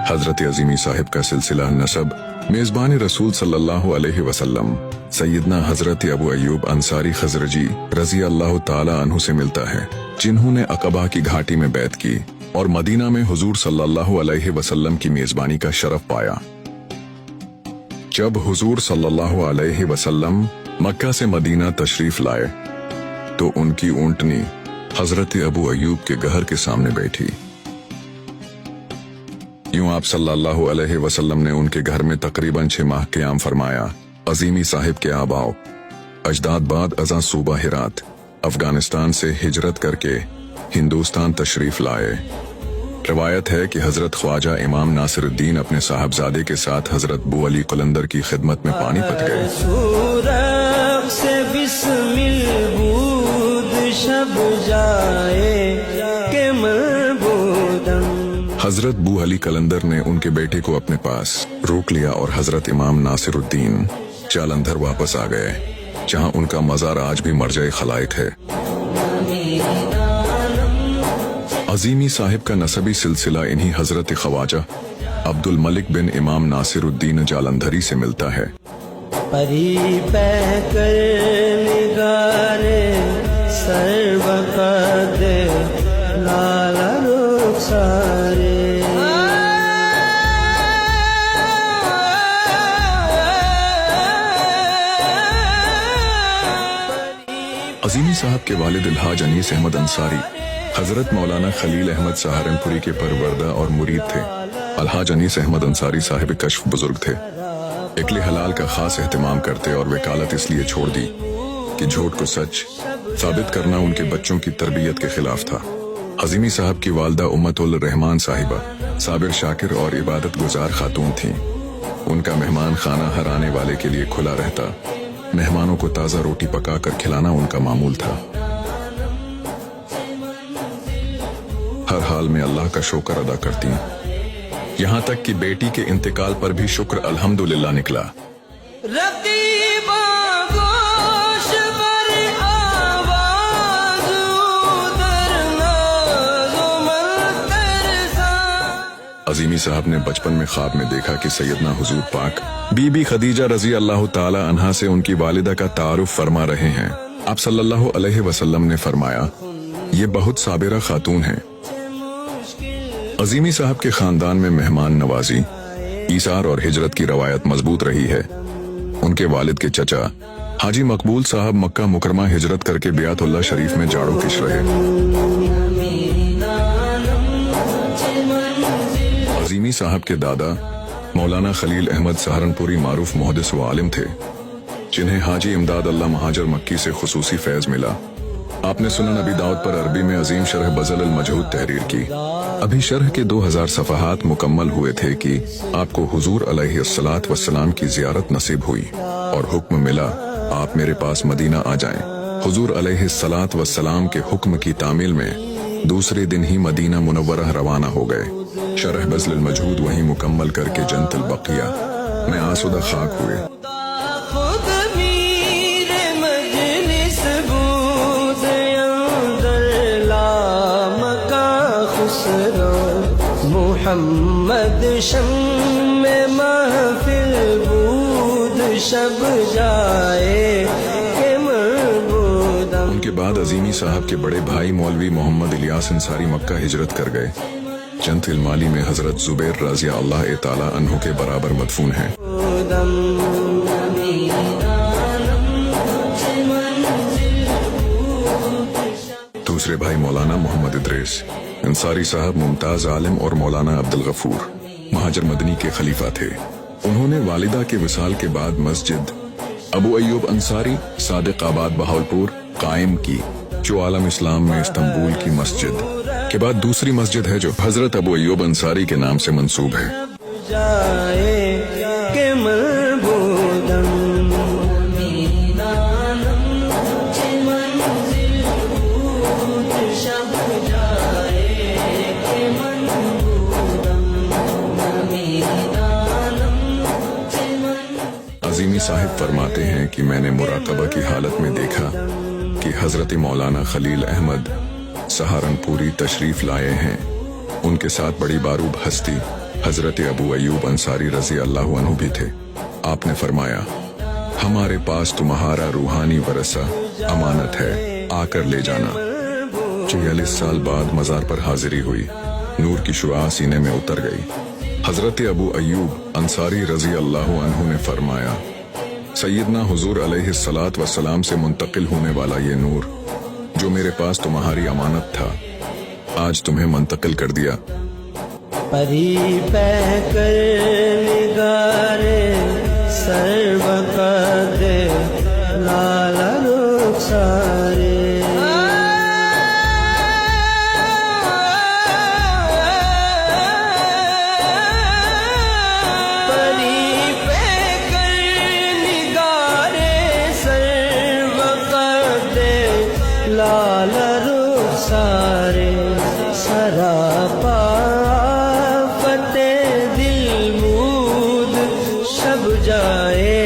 हजरत अजीमी साहिब का सिलसिला नसब मेजबान रसूल सल्लल्लाहु अलैहि वसल्लम सैयदना हजरत अबू अय्यूब अंसारी खजरजी रजी अल्लाह ताला अन्हु से मिलता है, जिन्होंने अकबा की घाटी में बैत की और मदीना में हुजूर सल्लल्लाहु अलैहि वसल्लम की मेजबानी का शरफ पाया। जब हुजूर सल्लल्लाहु अलैहि वसल्लम मक्का से मदीना तशरीफ लाए तो उनकी ऊंटनी हजरत अबू अय्यूब के घर के सामने बैठी। यूं आप सल्लल्लाहु अलैहि वसल्लम ने उनके घर में तकरीबन 6 माह क़याम फरमाया। अजीमी साहिब के आबाओ अजदाद बाद अज़ा सूबा हिरात अफगानिस्तान से हिजरत करके हिंदुस्तान तशरीफ लाए। रिवायत है कि हजरत ख्वाजा इमाम नासिरुद्दीन अपने साहबजादे के साथ हजरत बू अली कलंदर की खिदमत में पानीपत गए। हजरत बू अली कलंदर ने उनके बेटे को अपने पास रोक लिया और हजरत इमाम नासिरुद्दीन जालंधर वापस आ गए, जहां उनका मजार आज भी मरजाए खलाइक है। अजीमी साहिब का नसबी सिलसिला इन्हीं हजरत ख्वाजा अब्दुल मलिक बिन इमाम नासिरुद्दीन जालंधरी से मिलता है। अजीमी साहब के वालिद अलहाज अनीस अहमद अंसारी हजरत मौलाना खलील अहमद सहारनपुरी के परवरदा और मुरीद थे। अलहाज अनीस अहमद अंसारी साहिब कश्फ बुजुर्ग थे। इकले हलाल का खास एहतमाम करते और वकालत इसलिए छोड़ दी कि झूठ को सच साबित करना उनके बच्चों की तरबियत के खिलाफ था। अजीमी साहब की वालदा उम्मतुल रहमान साहिबा साबिर शाकिर और इबादत गुजार खातून थीं। उनका मेहमान खाना हर आने वाले के लिए खुला रहता। मेहमानों को ताज़ा रोटी पकाकर खिलाना उनका मामूल था। हर हाल में अल्लाह का शुक्र अदा करती, यहाँ तक कि बेटी के इंतकाल पर भी शुक्र अल्हम्दुलिल्लाह निकला। अजीमी साहब ने बचपन में ख्वाब में देखा कि सैयदना हुजूर पाक बीबी खदीजा रजी अल्लाह ताला अन्हा से उनकी वालिदा का तारुफ फरमा रहे हैं। आप सल्लल्लाहु अलैहि वसल्लम ने फरमाया, ये बहुत साबिरा खातून हैं। अजीमी साहब के खानदान में मेहमान नवाजी, ईसार और हिजरत की रवायत मजबूत रही है। उनके वालिद के चचा हाजी मकबूल साहब मक्का मुकरमा हिजरत करके बियातुल्लाह शरीफ में जाड़ो किश रहे। अजीमी साहब के दादा मौलाना खलील अहमद सहारनपुरी मारूफ मुहद्दिस व आलिम थे, जिन्हें हाजी इमदाद अल्लाह महाजर मक्की से खुसूसी फैज मिला। आपने सुनन नबी दाऊद पर अरबी में अजीम शरह बज़ल अल मजहूद तहरीर की। अभी शरह के 2000 सफ़हात मुकम्मल हुए थे कि आपको हुजूर अलैहिस्सलात वस्सलाम की ज़ियारत नसीब हुई और हुक्म मिला आप मेरे पास मदीना आ जाएं। हुजूर अलैहिस्सलात वस्सलाम के हुक्म की तामील में दूसरे दिन ही मदीना मुनव्वरा रवाना हो गए। शरह बज़ल अल मजहूद वहीं मुकम्मल करके जन्नतुल बक़िया में आसूदा खाक हुए। मोहम्मद शम्म महफिल बूद शब जाए के मरबूदम। उनके बाद अजीमी साहब के बड़े भाई मौलवी मोहम्मद इलियास अंसारी मक्का हिजरत कर गए। जन्नत माली में हजरत जुबैर रज़ी अल्लाह ताला अन्हु के बराबर मदफून हैं। दूसरे भाई मौलाना मोहम्मद इद्रीस अंसारी साहब मुमताज आलिम और मौलाना अब्दुल गफूर महाजर मदनी के खलीफा थे। उन्होंने वालिदा के विसाल के बाद मस्जिद अबू अय्यूब अंसारी सादिक आबाद बहावलपुर कायम की, जो आलम इस्लाम में इस्तांबुल की मस्जिद के बाद दूसरी मस्जिद है, जो हजरत अबू अय्यूब अंसारी के नाम से मंसूब है। अजीमी साहिब फरमाते हैं कि मैंने मुराकबा की हालत में देखा कि हजरत मौलाना खलील अहमद सहारनपुरी तशरीफ लाए हैं। उनके साथ बड़ी बारूब हस्ती हजरत अबू अयूब अंसारी रजी अल्लाह अन्हु भी थे। आपने फरमाया, हमारे पास तुम्हारा रूहानी वरसा अमानत है, आकर ले जाना। 46 साल बाद मजार पर हाजिरी हुई, नूर की शुआ सीने में उतर गई। हजरत अबू अयूब अंसारी रजी अल्लाह अन्हु ने फरमाया, सैयदना हुजूर अलैहिस्सलात वस्सलाम से मुंतकिल होने वाला ये नूर जो मेरे पास तुम्हारी अमानत था, आज तुम्हें मुंतकिल कर दिया। परी बहकर निगारे सर्वकद लाला रुखसारे। परी बहकर निगारे सर्वकद लाला रुखसारे। सरापा फतेह दिल मूद शब जाए